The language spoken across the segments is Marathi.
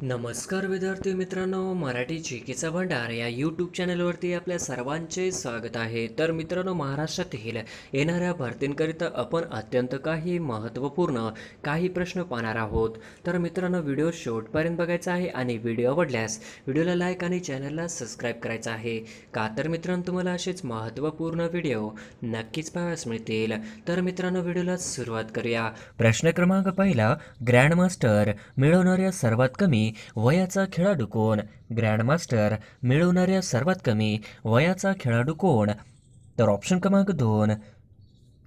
नमस्कार विद्यार्थी मित्रांनो, मराठी जीकेचा भंडार या यूट्यूब चॅनलवरती आपल्या सर्वांचे स्वागत आहे. तर मित्रांनो, महाराष्ट्रातील येणाऱ्या भरतींकरिता आपण अत्यंत काही महत्त्वपूर्ण काही प्रश्न पाहणार आहोत. तर मित्रांनो, व्हिडिओ शेवटपर्यंत बघायचा आहे आणि व्हिडिओ आवडल्यास व्हिडिओला लाईक आणि चॅनलला सबस्क्राईब करायचं आहे. का तर मित्रांनो, तुम्हाला असेच महत्त्वपूर्ण व्हिडिओ नक्कीच पाहायला मिळतील. तर मित्रांनो, व्हिडिओला सुरुवात करूया. प्रश्न क्रमांक पहिला, ग्रँडमास्टर मिळवणाऱ्या सर्वात कमी वयाचा खेळाडू कोण? ग्रँडमास्टर मिळवणाऱ्या सर्वात कमी वयाचा खेळाडू कोण? तर ऑप्शन क्रमांक 2,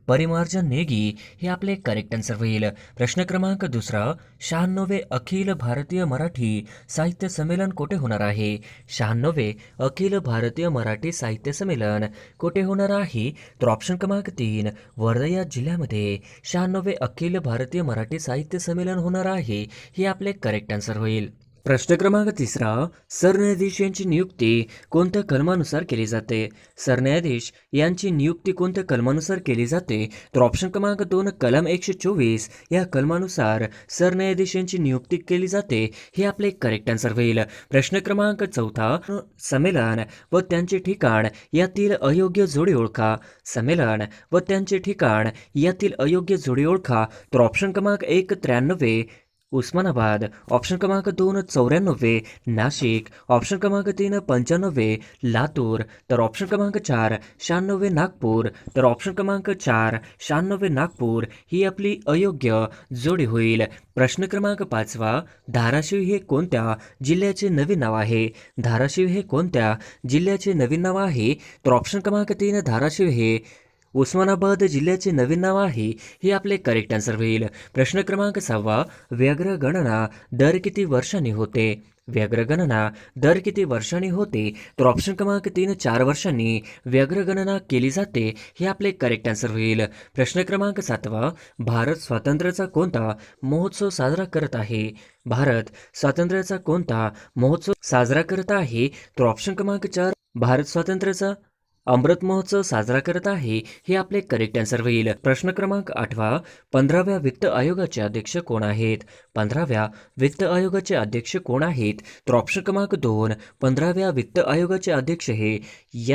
परिमार्जन नेगी हे आपले करेक्ट आन्सर होईल. प्रश्न क्रमांक दुसरा, 96वे अखिल भारतीय मराठी साहित्य संमेलन कुठे होणार आहे? 96वे अखिल भारतीय मराठी साहित्य संमेलन कुठे होणार आहे? तर ऑप्शन क्रमांक 3, वर्धा जिल्ह्यामध्ये 96वे अखिल भारतीय मराठी साहित्य संमेलन होणार आहे हे आपले करेक्ट आन्सर होईल. प्रश्न क्रमांक तिसरा, सरन्यायाधीश यांची नियुक्ती कोणत्या कलमानुसार केली जाते? सरन्यायाधीश यांची नियुक्ती कोणत्या कलमानुसार केली जाते? तर ऑप्शन क्रमांक 2, कलम 124 या कलमानुसार सरन्यायाधीश यांची नियुक्ती केली जाते हे आपले करेक्ट आन्सर होईल. प्रश्न क्रमांक चौथा, संमेलन व त्यांचे ठिकाण यातील अयोग्य जोडी ओळखा. संमेलन व त्यांचे ठिकाण यातील अयोग्य जोडी ओळखा. तर ऑप्शन क्रमांक 1, 93 उस्मानाबाद, ऑप्शन क्रमांक 2, 94 नाशिक, ऑप्शन क्रमांक 3, 95 लातूर, तर ऑप्शन क्रमांक 4, 96 नागपूर, तर ऑप्शन क्रमांक 4, 96 नागपूर ही आपली अयोग्य जोडी होईल. प्रश्न क्रमांक 5, धाराशिव हे कोणत्या जिल्ह्याचे नवीन नाव आहे? धाराशिव हे कोणत्या जिल्ह्याचे नवीन नाव आहे? तर ऑप्शन क्रमांक 3, धाराशिव हे उस्मानाबाद जिल्ह्याचे नवीन नाव आहे हे आपले करेक्ट आन्सर होईल. प्रश्न क्रमांक 6, व्याघ्र गणना दर किती वर्षांनी होते? व्याघ्र गणना दर किती वर्षांनी होते? तर ऑप्शन क्रमांक 3, 4 वर्षांनी व्याघ्र गणना केली जाते हे आपले करेक्ट आन्सर होईल. प्रश्न क्रमांक 7, भारत स्वातंत्र्याचा कोणता महोत्सव साजरा करत आहे? भारत स्वातंत्र्याचा कोणता महोत्सव साजरा करत आहे? तर ऑप्शन क्रमांक 4, भारत स्वातंत्र्याचा अमृत महोत्सव साजरा करत आहे हे आपले करेक्ट आन्सर होईल. प्रश्न क्रमांक 8, 15व्या वित्त आयोगाचे अध्यक्ष कोण आहेत? 15व्या वित्त आयोगाचे अध्यक्ष कोण आहेत? तर ऑप्शन क्रमांक 2, 15व्या वित्त आयोगाचे अध्यक्ष हे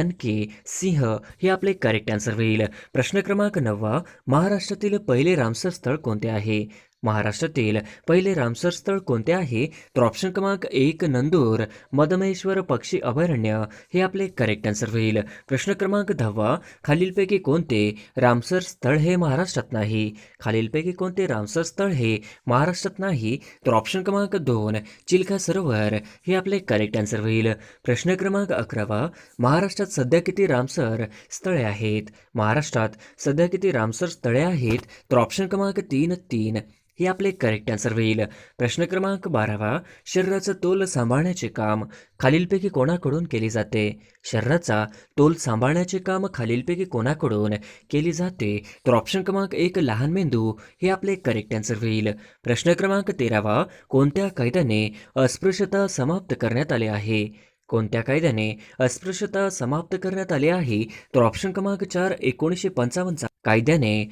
NK सिंह हे आपले करेक्ट आन्सर होईल. प्रश्न क्रमांक 9, महाराष्ट्रातील पहिले रामसर स्थळ कोणते आहे? महाराष्ट्रातील पहिले रामसर स्थळ कोणते आहे? तर ऑप्शन क्रमांक 1, नंदूर मदमेश्वर पक्षी अभयारण्य हे आपले करेक्ट आन्सर होईल. प्रश्न क्रमांक 10, खालीलपैकी कोणते रामसर स्थळ हे महाराष्ट्रात नाही? खालीलपैकी कोणते रामसर स्थळ हे महाराष्ट्रात नाही? तर ऑप्शन क्रमांक 2, चिल्का सरोवर हे आपले करेक्ट आन्सर होईल. प्रश्न क्रमांक 11, महाराष्ट्रात सध्या किती रामसर स्थळे आहेत? महाराष्ट्रात सध्या किती रामसर स्थळे आहेत? तर ऑप्शन क्रमांक 3, 3 हे आपले करेक्ट आन्सर होईल. प्रश्न क्रमांक 12, शरीराचा तोल सांभाळण्याचे काम खालीलपैकी कोणाकडून केले जाते? शरीराचा तोल सांभाळण्याचे काम खालीलपैकी कोणाकडून केले जाते? तर ऑप्शन क्रमांक 1, लहान मेंदू हे आपले करेक्ट आन्सर होईल. प्रश्न क्रमांक 13, कोणत्या कायद्याने अस्पृश्यता समाप्त करण्यात आले आहे? कोणत्या कायद्याने अस्पृश्यता समाप्त करण्यात आली आहे? तर ऑप्शन क्रमांक 4, 1955 कायद्याने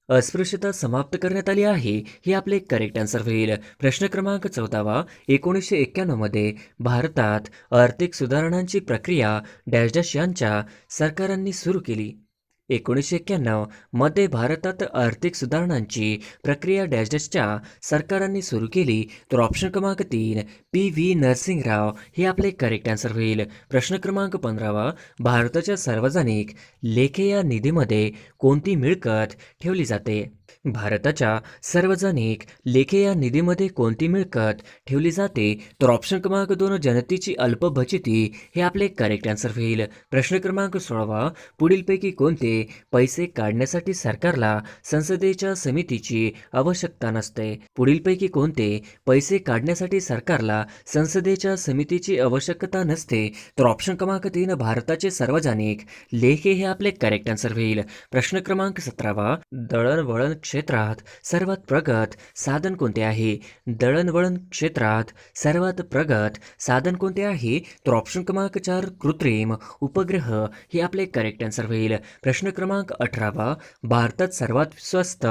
अस्पृश्यता समाप्त करण्यात आली आहे हे आपले करेक्ट आन्सर होईल. प्रश्न क्रमांक 14, 1991 मध्ये भारतात आर्थिक सुधारणांची प्रक्रिया डॅश डॅश यांच्या सरकारांनी सुरू केली. 1991 मध्ये भारतात आर्थिक सुधारणांची प्रक्रिया डॅश डॅशच्या सरकारांनी सुरू केली. तर ऑप्शन क्रमांक 3, PV नरसिंहराव हे आपले करेक्ट आन्सर होईल. प्रश्न क्रमांक 15, भारताच्या सार्वजनिक लेखे या निधीमध्ये कोणती मिळकत ठेवली जाते? भारताच्या सार्वजनिक लेखे या निधीमध्ये कोणती मिळकत ठेवली जाते? तर ऑप्शन क्रमांक 2, जनतेची अल्प बचती हे आपले करेक्ट आन्सर होईल. प्रश्न क्रमांक 16, पुढीलपैकी कोणते पैसे काढण्यासाठी सरकारला संसदेच्या समितीची आवश्यकता नसते? पुढीलपैकी कोणते पैसे काढण्यासाठी सरकारला संसदेच्या समितीची आवश्यकता नसते? तर ऑप्शन क्रमांक 3, भारताचे सार्वजनिक लेखे हे आपले करेक्ट आन्सर होईल. प्रश्न क्रमांक 17, दळणवळण क्षेत्रात सर्वात प्रगत साधन कोणते आहे? दळणवळण क्षेत्रात सर्वात प्रगत साधन कोणते आहे? तर ऑप्शन क्रमांक 4, कृत्रिम उपग्रह हे आपले करेक्ट आन्सर होईल. प्रश्न क्रमांक 18, भारतात सर्वात स्वस्त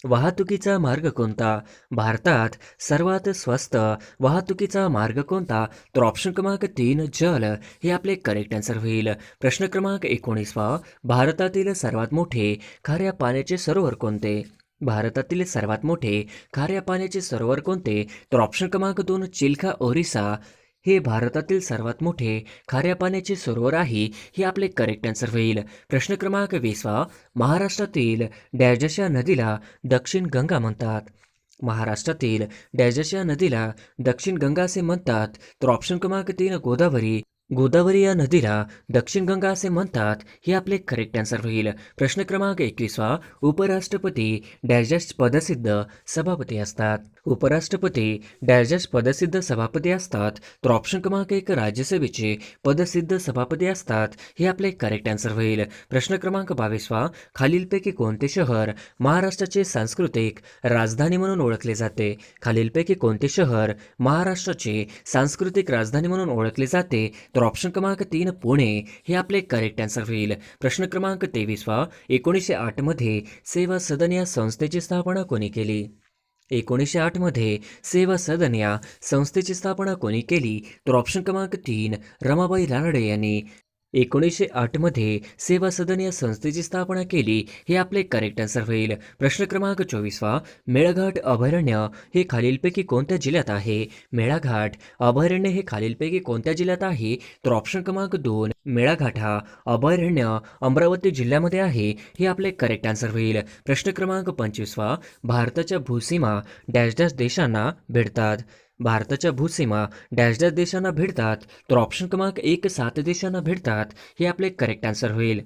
वाहतुकीचा मार्ग कोणता? भारतात सर्वात स्वस्त वाहतुकीचा मार्ग कोणता? तर ऑप्शन क्रमांक 3 जल हे आपले करेक्ट आन्सर होईल. प्रश्न क्रमांक 19 भारतातील सर्वात मोठे खाऱ्या पाण्याचे सरोवर कोणते? भारतातील सर्वात मोठे खाऱ्या पाण्याचे सरोवर कोणते? तर ऑप्शन क्रमांक 2 चिल्का ओरिसा हे भारतातील सर्वात मोठे खाऱ्या पाण्याचे सरोवर आहे. हे आपले करेक्ट आन्सर होईल. प्रश्न क्रमांक 20 महाराष्ट्रातील डॅशच्या नदीला दक्षिण गंगा म्हणतात. महाराष्ट्रातील डॅशच्या नदीला दक्षिण गंगा असे म्हणतात. तर ऑप्शन क्रमांक 3 गोदावरी. गोदावरी या नदीला दक्षिण गंगा असे म्हणतात. हे आपले करेक्ट आन्सर होईल. प्रश्न क्रमांक 21 उपराष्ट्रपती डॅश पदसिद्ध सभापती असतात. उपराष्ट्रपती डॅश पदसिद्ध सभापती असतात. तर ऑप्शन क्रमांक 1 राज्यसभेचे पदसिद्ध सभापती असतात. हे आपले करेक्ट आन्सर होईल. प्रश्न क्रमांक 22 खालीलपैकी कोणते शहर महाराष्ट्राचे सांस्कृतिक राजधानी म्हणून ओळखले जाते? खालीलपैकी कोणते शहर महाराष्ट्राचे सांस्कृतिक राजधानी म्हणून ओळखले जाते? तर ऑप्शन क्रमांक 3 पुणे हे आपले करेक्ट आन्सर होईल. प्रश्न क्रमांक 23 1908 मध्ये सेवा सदन या संस्थेची स्थापना कोणी केली? 1908 मध्ये सेवा सदन या संस्थेची स्थापना कोणी केली? तर ऑप्शन क्रमांक 3 रमाबाई रानडे यांनी 1908 मध्ये सेवा सदन या संस्थेची स्थापना केली. हे आपले करेक्ट आन्सर होईल. प्रश्न क्रमांक 24 मेळघाट अभयारण्य हे खालीलपैकी कोणत्या जिल्ह्यात आहे? मेळघाट अभयारण्य हे खालीलपैकी कोणत्या जिल्ह्यात आहे? तर ऑप्शन क्रमांक 2 मेळघाट हा अभयारण्य अमरावती जिल्ह्यामध्ये आहे. हे आपले करेक्ट आन्सर होईल. प्रश्न क्रमांक 25 भारताच्या भूसीमा डॅश डॅश देशांना भेटतात. भारताच्या भूसीमा डॅश डॅश देशांना भेटतात. तर ऑप्शन क्रमांक 1 7 देशांना भेटतात. हे आपले करेक्ट आन्सर होईल.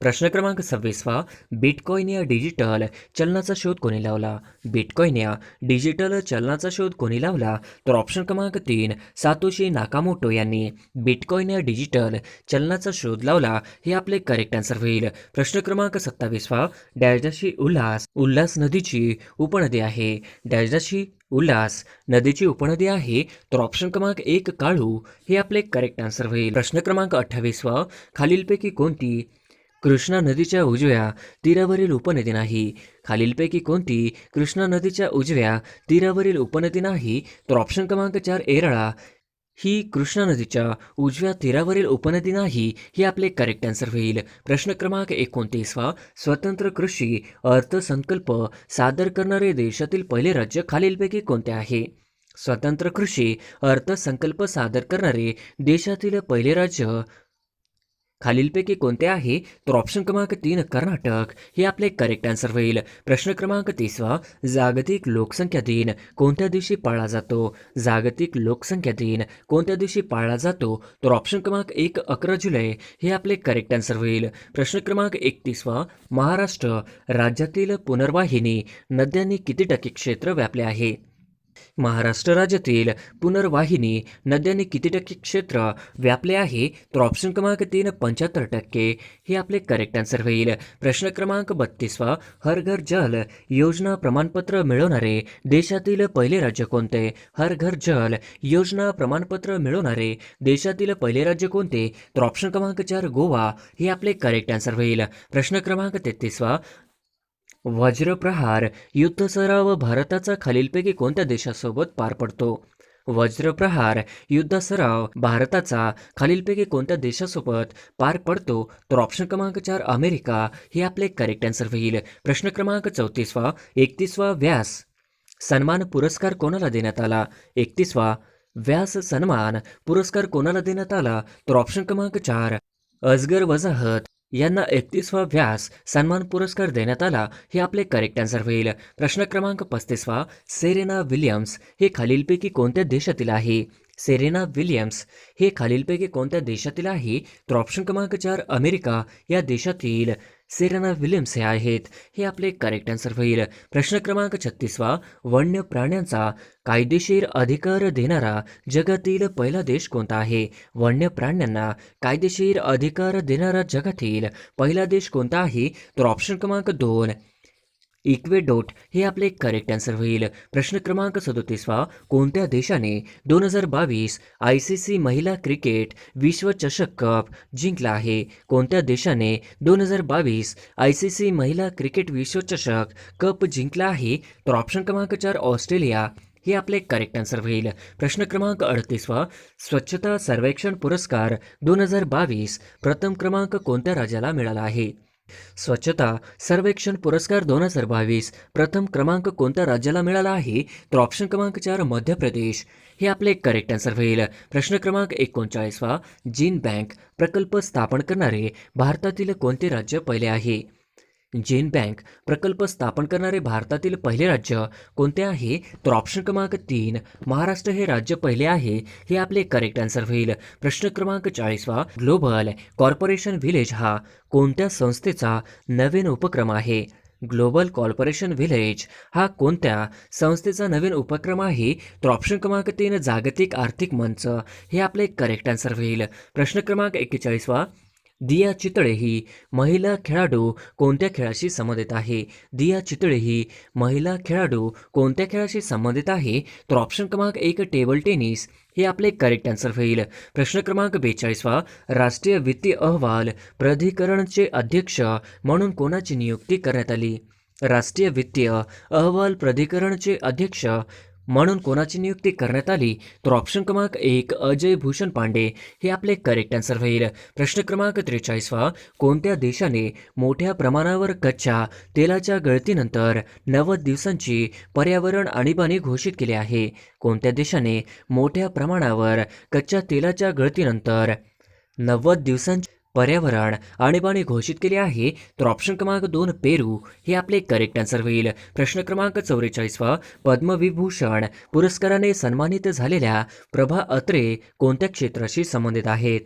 प्रश्न क्रमांक 26 बिटकॉइन या डिजिटल चलनाचा शोध कोणी लावला? बिटकॉइन या डिजिटल चलनाचा शोध कोणी लावला? तर ऑप्शन क्रमांक 3 सातोशी नाकामोटो यांनी बिटकॉइन या डिजिटल चलनाचा शोध लावला. हे आपले करेक्ट आन्सर होईल. प्रश्न क्रमांक 27 डॅशची उल्हास नदीची उपनदी आहे. डॅशची उल्हास नदीची उपनदी आहे. तर ऑप्शन क्रमांक 1 काळू हे आपले करेक्ट आन्सर होईल. प्रश्न क्रमांक 28 खालीलपैकी कोणती कृष्णा नदीच्या उजव्या तीरावरील उपनदी नाही? खालीलपैकी कोणती कृष्णा नदीच्या उजव्या तीरावरील उपनदी नाही? तर ऑप्शन क्रमांक 4 एरळा ही कृष्णा नदीच्या उजव्या तीरावरील उपनदी नाही. हे आपले करेक्ट आन्सर होईल. प्रश्न क्रमांक 29 स्वतंत्र कृषी अर्थसंकल्प सादर करणारे देशातील पहिले राज्य खालीलपैकी कोणते आहे? स्वतंत्र कृषी अर्थसंकल्प सादर करणारे देशातील पहिले राज्य खालीलपैकी कोणते आहे? तर ऑप्शन क्रमांक 3 कर्नाटक हे आपले करेक्ट आन्सर होईल. प्रश्न क्रमांक 30 जागतिक लोकसंख्या दिन कोणत्या दिवशी पाळला जातो? जागतिक लोकसंख्या दिन कोणत्या दिवशी पाळला जातो? तर ऑप्शन क्रमांक 1 11 जुलै हे आपले करेक्ट आन्सर होईल. प्रश्न क्रमांक 31 महाराष्ट्र राज्यातील पुनर्वाहिनी नद्यांनी किती टक्के क्षेत्र व्यापले आहे? महाराष्ट्र राज्यातील पुनर्वाहिनी नद्यांनी किती टक्के क्षेत्र व्यापले आहे? तर ऑप्शन क्रमांक 3 75% हे आपले करेक्ट आन्सर होईल. प्रश्न क्रमांक 32 हर घर जल योजना प्रमाणपत्र मिळवणारे देशातील पहिले राज्य कोणते? हर घर जल योजना प्रमाणपत्र मिळवणारे देशातील पहिले राज्य कोणते? तर ऑप्शन क्रमांक 4 गोवा हे आपले करेक्ट आन्सर होईल. प्रश्न क्रमांक 33 वज्रप्रहार युद्ध सराव भारताचा खालीलपैकी कोणत्या देशासोबत पार पडतो? वज्रप्रहार युद्ध सराव भारताचा खालीलपैकी कोणत्या देशासोबत पार पडतो? तर ऑप्शन क्रमांक 4 अमेरिका हे आपले करेक्ट आन्सर होईल. प्रश्न क्रमांक 34 31 व्यास सन्मान पुरस्कार कोणाला देण्यात आला? 31 व्यास सन्मान पुरस्कार कोणाला देण्यात आला? तर ऑप्शन क्रमांक 4 असगर वजाहत यांना 31 व्यास सन्मान पुरस्कार देण्यात आला. हे आपले करेक्ट आन्सर होईल. प्रश्न क्रमांक 35 सेरेना विल्यम्स हे खालीलपैकी कोणत्या देशातील आहे? सेरेना विल्यम्स हे खालीलपैकी कोणत्या देशातील आहे? तर ऑप्शन क्रमांक 4 अमेरिका या देशातील सेरेना विल्यम्स हे आहेत. हे आपले करेक्ट आन्सर होईल. प्रश्न क्रमांक 36 वन्य प्राण्यांचा कायदेशीर अधिकार देणारा जगातील पहिला देश कोणता आहे? वन्य प्राण्यांना कायदेशीर अधिकार देणारा जगातील पहिला देश कोणता आहे? तर ऑप्शन क्रमांक 2 इक्वेडोट हे आपले करेक्ट आन्सर होईल. प्रश्न क्रमांक 37 कोणत्या देशाने 2022 ICC महिला क्रिकेट विश्वचषक कप जिंकला आहे? कोणत्या देशाने 2022 ICC महिला क्रिकेट विश्वचषक कप जिंकला आहे? तर ऑप्शन क्रमांक 4 ऑस्ट्रेलिया हे आपले करेक्ट आन्सर होईल. प्रश्न क्रमांक 38 स्वच्छता सर्वेक्षण पुरस्कार 2022 प्रथम क्रमांक कोणत्या राज्याला मिळाला आहे? स्वच्छता सर्वेक्षण पुरस्कार 2022 प्रथम क्रमांक कोणत्या राज्याला मिळाला आहे? तर ऑप्शन क्रमांक 4 मध्य प्रदेश हे आपले करेक्ट आन्सर होईल. प्रश्न क्रमांक 39 जीन बँक प्रकल्प स्थापन करणारे भारतातील कोणते राज्य पहिले आहे? जीन बँक प्रकल्प स्थापन करणारे भारतातील पहिले राज्य कोणते आहे? तर ऑप्शन क्रमांक 3 महाराष्ट्र हे राज्य पहिले आहे हे आपले करेक्ट आन्सर होईल. प्रश्न क्रमांक 40 ग्लोबल कॉर्पोरेशन व्हिलेज हा कोणत्या संस्थेचा नवीन उपक्रम आहे? ग्लोबल कॉर्पोरेशन व्हिलेज हा कोणत्या संस्थेचा नवीन उपक्रम आहे? तर ऑप्शन क्रमांक 3 जागतिक आर्थिक मंच हे आपले करेक्ट आन्सर होईल. प्रश्न क्रमांक 41 दिया चितळे ही महिला खेळाडू कोणत्या खेळाशी संबंधित आहे? दिया चितळे ही महिला खेळाडू कोणत्या खेळाशी संबंधित आहे? तर ऑप्शन क्रमांक 1 टेबल टेनिस हे आपले करेक्ट आन्सर होईल. प्रश्न क्रमांक 42 राष्ट्रीय वित्तीय अहवाल प्राधिकरणचे अध्यक्ष म्हणून कोणाची नियुक्ती करण्यात आली? राष्ट्रीय वित्तीय अहवाल प्राधिकरणचे अध्यक्ष म्हणून कोणाची नियुक्ती करण्यात आली? तर ऑप्शन क्रमांक 1 अजय भूषण पांडे हे आपले करेक्ट आन्सर होईल. प्रश्न क्रमांक 43 कोणत्या देशाने मोठ्या प्रमाणावर कच्च्या तेलाच्या गळतीनंतर 90 दिवसांची पर्यावरण आणीबाणी घोषित केली आहे? कोणत्या देशाने मोठ्या प्रमाणावर कच्च्या तेलाच्या गळतीनंतर 90 दिवसांची पर्यावरण आणीबाणी घोषित केली आहे? तर ऑप्शन क्रमांक 2 पेरू हे आपले करेक्ट आन्सर होईल. प्रश्न क्रमांक 44 पद्मविभूषण पुरस्काराने सन्मानित झालेल्या प्रभा अत्रे कोणत्या क्षेत्राशी संबंधित आहेत?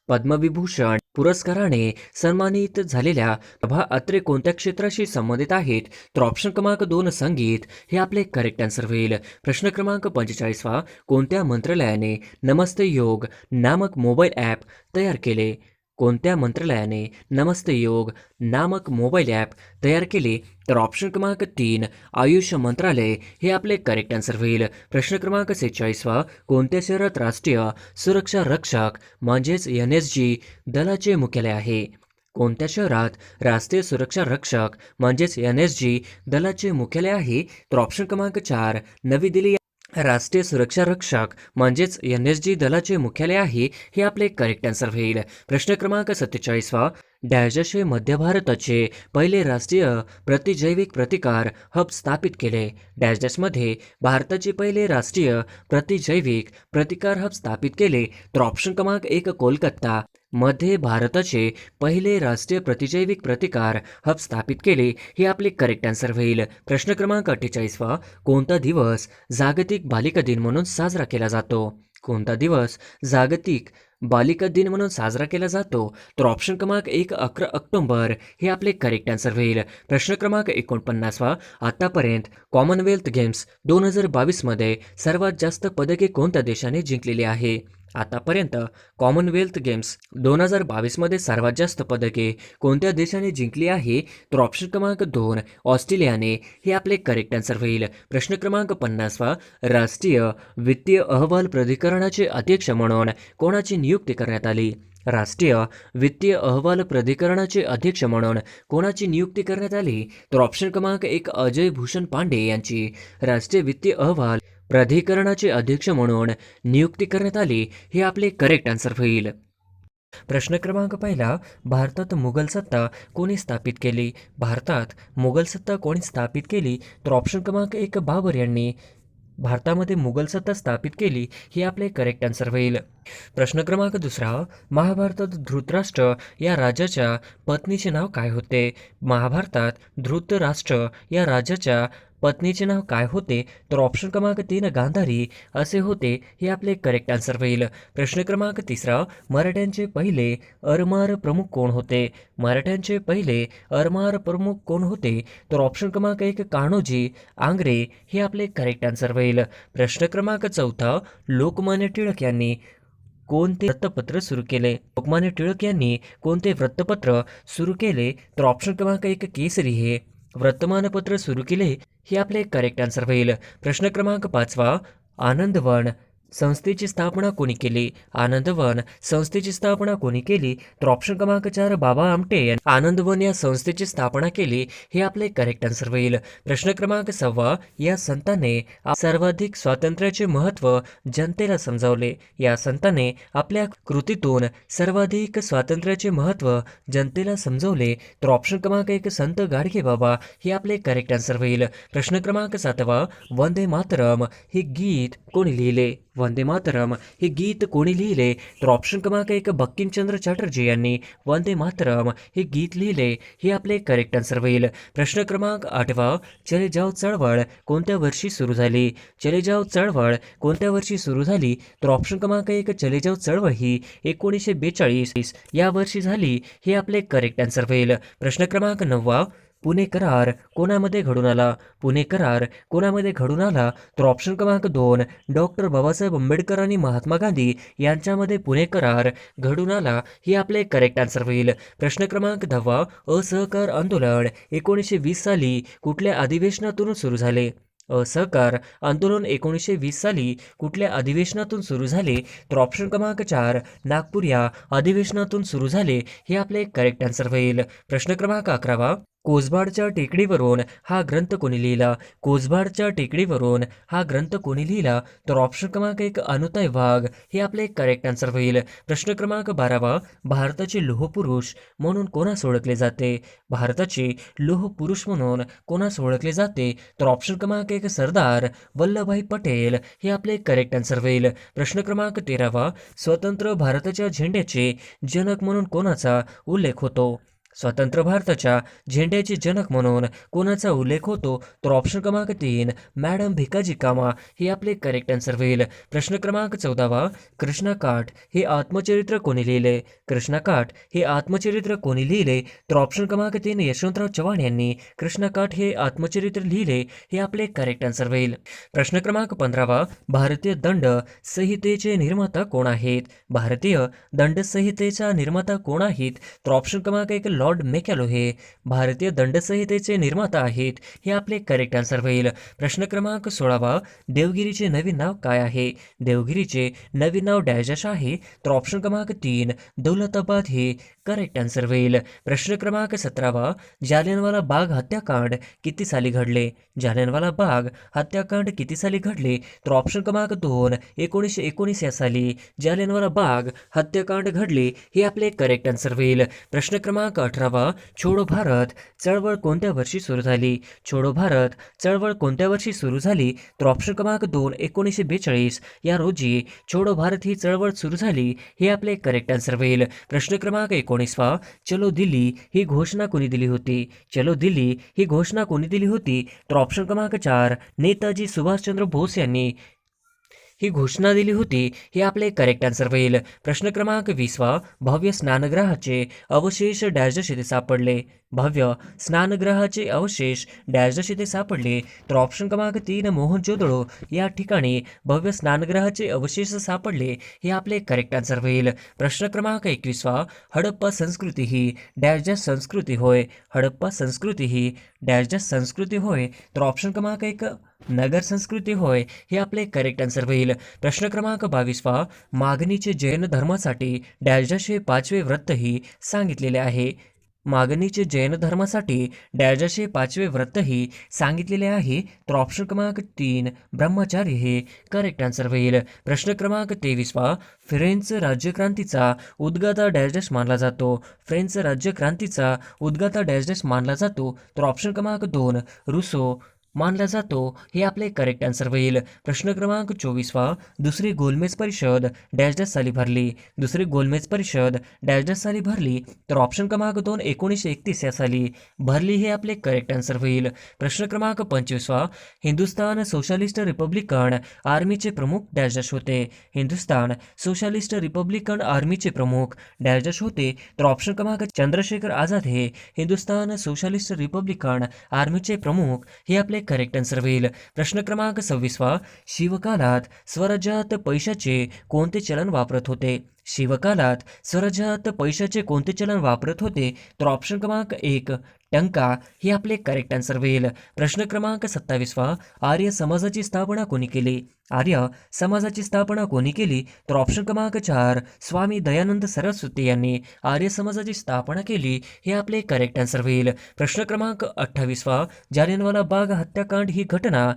पद्मविभूषण पुरस्काराने सन्मानित झालेल्या प्रभा अत्रे कोणत्या क्षेत्राशी संबंधित आहेत? तर ऑप्शन क्रमांक 2 संगीत हे आपले करेक्ट आन्सर होईल. प्रश्न क्रमांक 45 कोणत्या मंत्रालयाने नमस्ते योग नामक मोबाईल ॲप तयार केले? कोणत्या मंत्रालयाने नमस्ते योग नामक मोबाईल ॲप तयार केले? तर ऑप्शन क्रमांक 3 आयुष मंत्रालय हे आपले करेक्ट आन्सर होईल. प्रश्न क्रमांक 46 कोणत्या शहरात राष्ट्रीय सुरक्षा रक्षक म्हणजेच NSG दलाचे मुख्यालय आहे? कोणत्या शहरात राष्ट्रीय सुरक्षा रक्षक म्हणजेच NSG दलाचे मुख्यालय आहे? तर ऑप्शन क्रमांक 4 नवी दिल्ली राष्ट्रीय सुरक्षा रक्षक म्हणजेच NSG दलाचे मुख्यालय आहे हे आपले करेक्ट आन्सर होईल. प्रश्न क्रमांक 47 डॅशे मध्य भारताचे पहिले राष्ट्रीय प्रतिजैविक प्रतिकार हब स्थापित केले? डॅशमध्ये भारताचे पहिले राष्ट्रीय प्रतिजैविक प्रतिकार हब स्थापित केले? तर ऑप्शन क्रमांक 1 कोलकाता मध्ये भारताचे पहिले राष्ट्रीय प्रतिजैविक प्रतिकार हब स्थापित केले हे आपले करेक्ट आन्सर होईल. प्रश्न क्रमांक 48 कोणता दिवस जागतिक बालिका दिन म्हणून साजरा केला जातो? कोणता दिवस जागतिक बालिका दिन म्हणून साजरा केला जातो? तर ऑप्शन क्रमांक 1 11 ऑक्टोबर हे आपले करेक्ट आन्सर होईल. प्रश्न क्रमांक 49 आतापर्यंत कॉमनवेल्थ गेम्स 2022 मध्ये सर्वात जास्त पदके कोणत्या देशाने जिंकलेली आहे? आतापर्यंत कॉमनवेल्थ गेम्स 2022 मध्ये सर्वात जास्त पदके कोणत्या देशाने जिंकली आहे? तर ऑप्शन क्रमांक 2 ऑस्ट्रेलियाने हे आपले करेक्ट आन्सर होईल. प्रश्न क्रमांक 50 राष्ट्रीय वित्तीय अहवाल प्राधिकरणाचे अध्यक्ष म्हणून कोणाची नियुक्ती करण्यात आली? राष्ट्रीय वित्तीय अहवाल प्राधिकरणाचे अध्यक्ष म्हणून कोणाची नियुक्ती करण्यात आली? तर ऑप्शन क्रमांक 1 अजय भूषण पांडे यांची राष्ट्रीय वित्तीय अहवाल प्राधिकरणाचे अध्यक्ष म्हणून नियुक्ती करण्यात आली हे आपले करेक्ट आन्सर होईल. प्रश्न क्रमांक 1 भारतात मुघल सत्ता कोणी स्थापित केली? भारतात मुघल सत्ता कोणी स्थापित केली? तर ऑप्शन क्रमांक 1 बाबर यांनी भारतामध्ये मुघल सत्ता स्थापित केली हे आपले करेक्ट आन्सर होईल. प्रश्न क्रमांक 2 महाभारतात धृतराष्ट्र या राजाच्या पत्नीचे नाव काय होते? महाभारतात धृतराष्ट्र या राजाच्या पत्नीचे नाव काय होते? तर ऑप्शन क्रमांक 3 गांधारी असे होते हे आपले करेक्ट आन्सर होईल. प्रश्न क्रमांक 3 मराठ्यांचे पहिले अरमार प्रमुख कोण होते? मराठ्यांचे पहिले अरमार प्रमुख कोण होते? तर ऑप्शन क्रमांक 1 कान्होजी आंग्रे हे आपले करेक्ट आन्सर होईल. प्रश्न क्रमांक 4 लोकमान्य टिळक यांनी कोणते वृत्तपत्र सुरू केले? लोकमान्य टिळक यांनी कोणते वृत्तपत्र सुरू केले? तर ऑप्शन क्रमांक 1 केसरी हे वर्तमानपत्र सुरू केले? हे आपले करेक्ट आन्सर होईल. प्रश्न क्रमांक 5 आनंदवन संस्थेची स्थापना कोणी केली? आनंदवन संस्थेची स्थापना कोणी केली? तर ऑप्शन क्रमांक 4 बाबा आमटे यांनी आनंदवन या संस्थेची स्थापना केली. हे आपले करेक्ट आन्सर होईल. प्रश्न क्रमांक 6 या संताने सर्वाधिक स्वातंत्र्याचे महत्त्व जनतेला समजावले. या संताने आपल्या कृतीतून सर्वाधिक स्वातंत्र्याचे महत्त्व जनतेला समजावले. तर ऑप्शन क्रमांक 1 संत गाडगे बाबा हे आपले करेक्ट आन्सर होईल. प्रश्न क्रमांक 7 वंदे मातरम हे गीत कोणी लिहिले? वंदे मातरम हे गीत कोणी लिहिले? तर ऑप्शन क्रमांक 1 बंकिमचंद्र चॅटर्जी यांनी वंदे मातरम हे गीत लिहिले. हे आपले करेक्ट आन्सर होईल. प्रश्न क्रमांक 8 चले जाव चळवळ कोणत्या वर्षी सुरू झाली? चले जाव चळवळ कोणत्या वर्षी सुरू झाली? तर ऑप्शन क्रमांक 1 चले जाव चळवळ ही 1942 या वर्षी झाली. हे आपले करेक्ट आन्सर होईल. प्रश्न क्रमांक 9 पुणे करार कोणामध्ये घडून आला? पुणे करार कोणामध्ये घडून आला? तर ऑप्शन क्रमांक 2 डॉक्टर बाबासाहेब आंबेडकर आणि महात्मा गांधी यांच्यामध्ये पुणे करार घडून आला. हे आपले करेक्ट आन्सर होईल. प्रश्न क्रमांक 10 असहकार आंदोलन 1920 साली कुठल्या अधिवेशनातून सुरू झाले? असहकार आंदोलन 1920 साली कुठल्या अधिवेशनातून सुरू झाले? तर ऑप्शन क्रमांक 4 नागपूर या अधिवेशनातून सुरू झाले. हे आपले करेक्ट आन्सर होईल. प्रश्न क्रमांक 11 कोसबाडच्या टेकडीवरून हा ग्रंथ कोणी लिहिला? कोसबाडच्या टेकडीवरून हा ग्रंथ कोणी लिहिला? तर ऑप्शन क्रमांक 1 अनुताई वाघ हे आपले करेक्ट आन्सर होईल. प्रश्न क्रमांक 12 भारताचे लोहपुरुष म्हणून कोणास ओळखले जाते? भारताचे लोहपुरुष म्हणून कोणास ओळखले जाते? तर ऑप्शन क्रमांक 1 सरदार वल्लभभाई पटेल हे आपले करेक्ट आन्सर होईल. प्रश्न क्रमांक 13 स्वतंत्र भारताच्या झेंड्याचे जनक म्हणून कोणाचा उल्लेख होतो? स्वतंत्र भारताच्या झेंड्याचे जनक म्हणून कोणाचा उल्लेख होतो? तर ऑप्शन क्रमांक 3 मॅडम भिकाजी कामा हे आपले करेक्ट आन्सर होईल. प्रश्न क्रमांक 14 कृष्णाकाठ हे आत्मचरित्र कोणी लिहिले? कृष्णाकाठ हे आत्मचरित्र कोणी लिहिले? तर ऑप्शन क्रमांक 3 यशवंतराव चव्हाण यांनी कृष्णाकाठ हे आत्मचरित्र लिहिले. हे आपले करेक्ट आन्सर होईल. प्रश्न क्रमांक 15 भारतीय दंड संहितेचे निर्माता कोण आहेत? भारतीय दंड संहितेचा निर्माता कोण आहेत? तर ऑप्शन क्रमांक 1 लॉर्ड मेकॅलो हे भारतीय दंडसंहितेचे निर्माता आहेत. हे आपले करेक्ट आन्सर होईल. प्रश्न क्रमांक 16 देवगिरीचे नवीन नाव काय आहे? देवगिरीचे नवीन नाव डॅश आहे. तर ऑप्शन क्रमांक 3 दौलताबाद हे करेक्ट आन्सर होईल. प्रश्न क्रमांक 17 जालियनवाला बाग हत्याकांड किती साली घडले? जालियनवाला बाग हत्याकांड किती साली घडले? तर ऑप्शन क्रमांक 2 1919 या साली जालियनवाला बाग हत्याकांड घडले. हे आपले करेक्ट आन्सर होईल. प्रश्न क्रमांक 18 छोडो भारत चळवळ कोणत्या वर्षी सुरू झाली? छोडो भारत चळवळ कोणत्या वर्षी सुरू झाली? तर ऑप्शन क्रमांक 2 1942 या रोजी छोडो भारत ही चळवळ सुरू झाली. हे आपले करेक्ट आन्सर होईल. प्रश्न क्रमांक 19 चलो दिल्ली ही घोषणा कोणी दिली होती? चलो दिल्ली ही घोषणा कोणी दिली होती? तर ऑप्शन क्रमांक 4 नेताजी सुभाषचंद्र बोस यांनी ही घोषणा दिली होती. हे आपले करेक्ट आन्सर होईल. प्रश्न क्रमांक 20 भव्य स्नानगृहाचे अवशेष डॅश येथे सापडले? भव्य स्नानगृहाचे अवशेष डॅश येथे सापडले? तर ऑप्शन क्रमांक 3 मोहनजोदडो या ठिकाणी भव्य स्नानगृहाचे अवशेष सापडले. हे आपले करेक्ट आन्सर होईल. प्रश्न क्रमांक 21 हडप्पा संस्कृती ही डॅश संस्कृती होय? हडप्पा संस्कृती ही डॅश संस्कृती होय? तर ऑप्शन क्रमांक 1 नगर संस्कृती होय. हे आपले करेक्ट आन्सर होईल. प्रश्न क्रमांक 22 मागणीचे जैन धर्मासाठी डॅश हे 5वे व्रत ही सांगितलेले आहे. मागणीचे जैन धर्मासाठी डॅश हे 5वे व्रत ही सांगितलेले आहे. तर ऑप्शन क्रमांक 3 ब्रह्मचार्य हे करेक्ट आन्सर होईल. प्रश्न क्रमांक 23 फ्रेंच राज्यक्रांतीचा उद्गाता डॅश मानला जातो? फ्रेंच राज्यक्रांतीचा उद्गाता डॅश मानला जातो? तर ऑप्शन क्रमांक 2 रुसो मानला जातो. हे आपले करेक्ट आन्सर होईल. प्रश्न क्रमांक 24 दुसरी गोलमेज परिषद डॅश साली भरली? दुसरी गोलमेज परिषद डॅश साली भरली? तर ऑप्शन क्रमांक 2 1931 या साली भरली. हे आपले करेक्ट आन्सर होईल. प्रश्न क्रमांक 25 हिंदुस्थान सोशलिस्ट रिपब्लिकन आर्मीचे प्रमुख डॅश होते? हिंदुस्थान सोशलिस्ट रिपब्लिकन आर्मीचे प्रमुख डॅश होते? तर ऑप्शन क्रमांक चंद्रशेखर आझाद हे हिंदुस्थान सोशलिस्ट रिपब्लिकन आर्मीचे प्रमुख. हे आपले करेक्ट आन्सर होईल. प्रश्न क्रमांक 26 शिवकालात स्वराज्यात पैशाचे कोणते चलन वापरत होते? शिवकालात स्वराज्यात पैशाचे कोणते चलन वापरत होते? तर ऑप्शन क्रमांक 1 टंका हे आपले करेक्ट आन्सर होईल. प्रश्न क्रमांक 27 आर्य समाजाची स्थापना कोणी केली? आर्य समाजाची स्थापना कोणी केली? तर ऑप्शन क्रमांक 4 स्वामी दयानंद सरस्वती यांनी आर्य समाजाची स्थापना केली हे आपले करेक्ट आन्सर होईल. प्रश्न क्रमांक 28 जालियनवाला बाग हत्याकांड ही घटना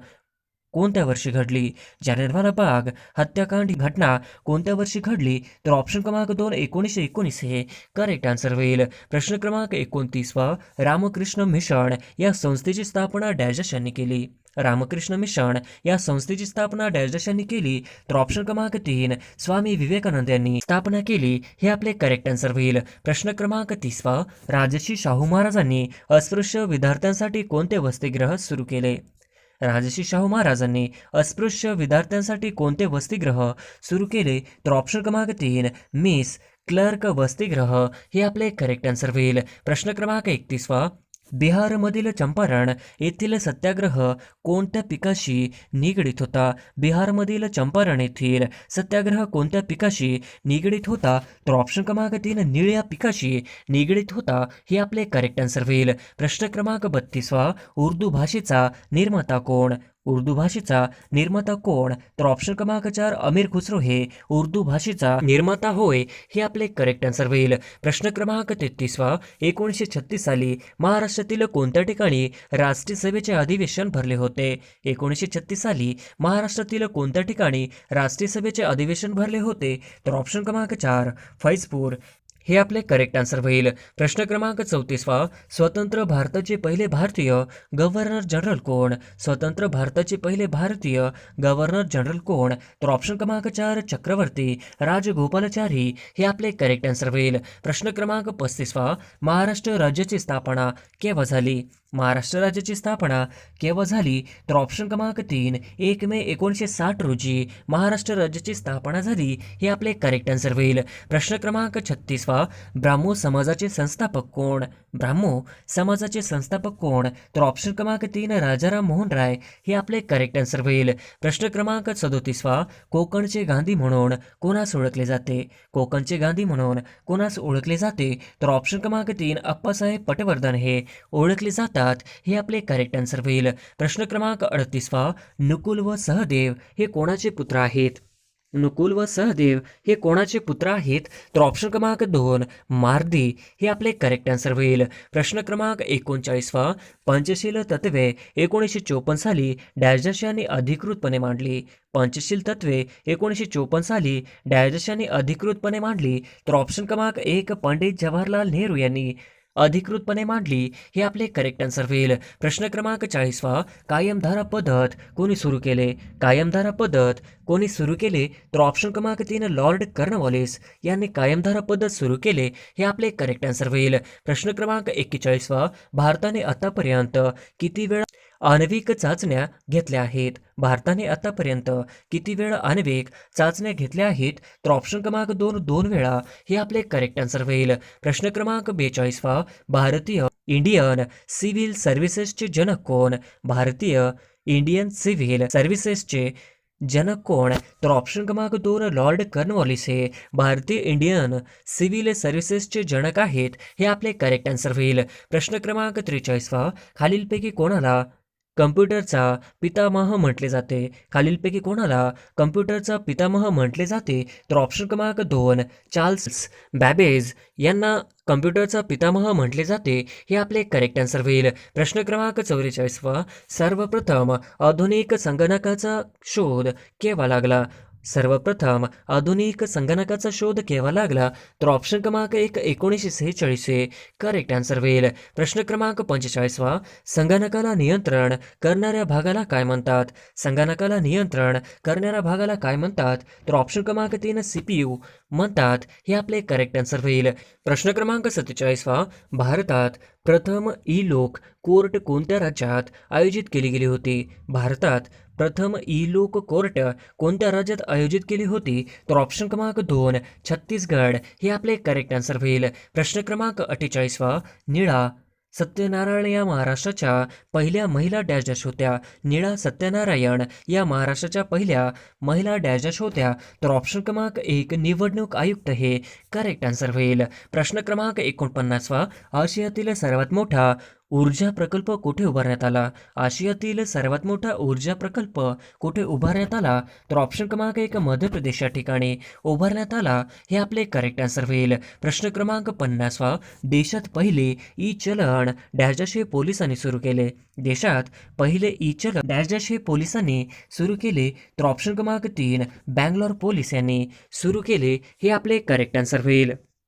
कोणत्या वर्षी घडली? जालियनवाला बाग हत्याकांड ही घटना कोणत्या वर्षी घडली? तर ऑप्शन क्रमांक 2 1919 हे करेक्ट आन्सर होईल. प्रश्न क्रमांक 29 रामकृष्ण मिशन या संस्थेची स्थापना डॅश यांनी केली? रामकृष्ण मिशन या संस्थेची स्थापना डॅश यांनी केली? तर ऑप्शन क्रमांक 3 स्वामी विवेकानंद यांनी स्थापना केली हे आपले करेक्ट आन्सर होईल. प्रश्न क्रमांक 30 राजर्षी शाहू महाराजांनी अस्पृश्य विद्यार्थ्यांसाठी कोणते वसतिगृह सुरू केले? राजर्षी शाहू महाराजांनी अस्पृश्य विद्यार्थ्यांसाठी कोणते वसतिगृह सुरू केले? तर ऑप्शन क्रमांक 3 मिस क्लर्क वसतिगृह हे आपले करेक्ट आन्सर होईल. प्रश्न क्रमांक 31 बिहारमधील चंपारण येथील सत्याग्रह कोणत्या पिकाशी निगडीत होता? बिहारमधील चंपारण येथील सत्याग्रह कोणत्या पिकाशी निगडीत होता? तर ऑप्शन क्रमांक 3 निळ्या पिकाशी निगडीत होता हे आपले करेक्ट आन्सर होईल. प्रश्न क्रमांक 32 उर्दू भाषेचा निर्माता कोण? उर्दू भाषेचा निर्माता कोण? तर ऑप्शन क्रमांक 4 अमीर खुसरो हे उर्दू भाषेचा निर्माता होय हे आपले करेक्ट आन्सर होईल. प्रश्न क्रमांक 33 1936 साली महाराष्ट्रातील कोणत्या ठिकाणी राष्ट्रीय सभेचे अधिवेशन भरले होते? 1936 साली महाराष्ट्रातील कोणत्या ठिकाणी राष्ट्रीय सभेचे अधिवेशन भरले होते? तर ऑप्शन क्रमांक 4 फैजपूर हे आपले करेक्ट आन्सर होईल. प्रश्न क्रमांक 34 स्वतंत्र भारताचे पहिले भारतीय गव्हर्नर जनरल कोण? स्वतंत्र भारताचे पहिले भारतीय गव्हर्नर जनरल कोण? तर ऑप्शन क्रमांक 4 चक्रवर्ती राजगोपालाचारी हे आपले करेक्ट आन्सर होईल. प्रश्न क्रमांक 35 महाराष्ट्र राज्याची स्थापना केव्हा झाली? महाराष्ट्र राज्याची स्थापना केव्हा झाली? तर ऑप्शन क्रमांक 3 1 मे 1960 रोजी महाराष्ट्र राज्याची स्थापना झाली हे आपले करेक्ट आन्सर होईल. प्रश्न क्रमांक 36 ब्राह्मो समाजाचे संस्थापक कोण? ब्राह्मो समाजाचे संस्थापक कोण? तर ऑप्शन क्रमांक 3 राजाराम मोहन राय हे आपले करेक्ट आन्सर होईल. प्रश्न क्रमांक 37 कोकणचे गांधी म्हणून कोणास ओळखले जाते? कोकणचे गांधी म्हणून कोणास ओळखले जाते? तर ऑप्शन क्रमांक 3 अप्पासाहेब पटवर्धन हे ओळखले जातात हे आपले करेक्ट आन्सर होईल. प्रश्न क्रमांक 38 नकुल व सहदेव हे कोणाचे पुत्र आहेत? नकुल व सहदेव हे कोणाचे पुत्र आहेत? तर ऑप्शन क्रमांक 2 मार्दी हे आपले करेक्ट आन्सर होईल. प्रश्न क्रमांक 39 पंचशील तत्वे 1954 साली डॅश यांनी अधिकृतपणे मांडली? पंचशील तत्वे 1954 साली डॅश यांनी अधिकृतपणे मांडली? तर ऑप्शन क्रमांक 1 पंडित जवाहरलाल नेहरू यांनी अधिकृतपणे मांडली हे आपले करेक्ट आन्सर होईल. प्रश्न क्रमांक 40 कायमधारा पद्धत कोणी सुरू केले? कायमधारा पद्धत कोणी सुरू केले? तर ऑप्शन क्रमांक 3 लॉर्ड कॉर्नवॉलिस यांनी कायमधारा पद्धत सुरू केले हे आपले करेक्ट आन्सर होईल. प्रश्न क्रमांक 41 भारताने आतापर्यंत किती वेळा आण्विक चाचण्या घेतल्या आहेत? भारताने आतापर्यंत किती वेळा आण्विक चाचण्या घेतल्या आहेत? तर ऑप्शन क्रमांक 2 2 वेळा हे आपले करेक्ट आन्सर होईल. प्रश्न क्रमांक 42 भारतीय इंडियन सिव्हिल सर्व्हिसेसचे जनक कोण? भारतीय इंडियन सिव्हिल सर्व्हिसेसचे जनक कोण? तर ऑप्शन क्रमांक 2 लॉर्ड कॉर्नवॉलिस हे भारतीय इंडियन सिव्हिल सर्व्हिसेसचे जनक आहेत हे आपले करेक्ट आन्सर होईल. प्रश्न क्रमांक 43 खालीलपैकी कोणाला कम्प्युटरचा पितामह म्हटले जाते? खालीलपैकी कोणाला कम्प्युटरचा पितामह म्हटले जाते? तर ऑप्शन क्रमांक 2 चार्ल्स बॅबेज यांना कम्प्युटरचा पितामह म्हटले जाते हे आपले करेक्ट आन्सर होईल. प्रश्न क्रमांक 44 सर्वप्रथम आधुनिक संगणकाचा शोध केव्हा लागला? सर्वप्रथम आधुनिक संगणकाचा शोध केव्हा लागला? तर ऑप्शन क्रमांक 1 1946 हे करेक्ट आन्सर होईल. प्रश्न क्रमांक 45 संगणकाला नियंत्रण करणाऱ्या भागाला काय म्हणतात? संगणकाला नियंत्रण करणाऱ्या भागाला काय म्हणतात? तर ऑप्शन क्रमांक 3 CPU म्हणतात हे आपले करेक्ट आन्सर होईल. प्रश्न क्रमांक 47 भारतात प्रथम ई लोक कोर्ट कोणत्या राज्यात आयोजित केली गेली होती? भारतात प्रथम ई लोक कोर्ट कोणत्या राज्यात आयोजित केली होती? तर ऑप्शन क्रमांक 2 छत्तीसगड हे आपले करेक्ट आन्सर होईल. प्रश्न क्रमांक 48 निळा सत्यनारायण या महाराष्ट्राच्या पहिल्या महिला डॅश डॅश होत्या. नीळा सत्यनारायण या महाराष्ट्राच्या पहिल्या महिला डॅश डॅश होत्या. तर ऑप्शन क्रमांक 1 निवडणूक आयुक्त हे करेक्ट आन्सर होईल. प्रश्न क्रमांक 49वा, आशियातील सर्वात मोठा ऊर्जा प्रकल्प कुठे उभारण्यात आला? आशियातील सर्वात मोठा ऊर्जा प्रकल्प कुठे उभारण्यात आला? तर ऑप्शन क्रमांक 1 मध्य प्रदेश या ठिकाणी उभारण्यात आला, हे आपले करेक्ट आन्सर होईल. प्रश्न क्रमांक 50वा, देशात पहिले ई चलन डॅश डॅश हे पोलिसांनी सुरू केले. देशात पहिले ई चलन डॅश डॅश हे पोलिसांनी सुरू केले. तर ऑप्शन क्रमांक 3 बँगलोर पोलीस यांनी सुरू केले, हे आपले करेक्ट आन्सर होईल.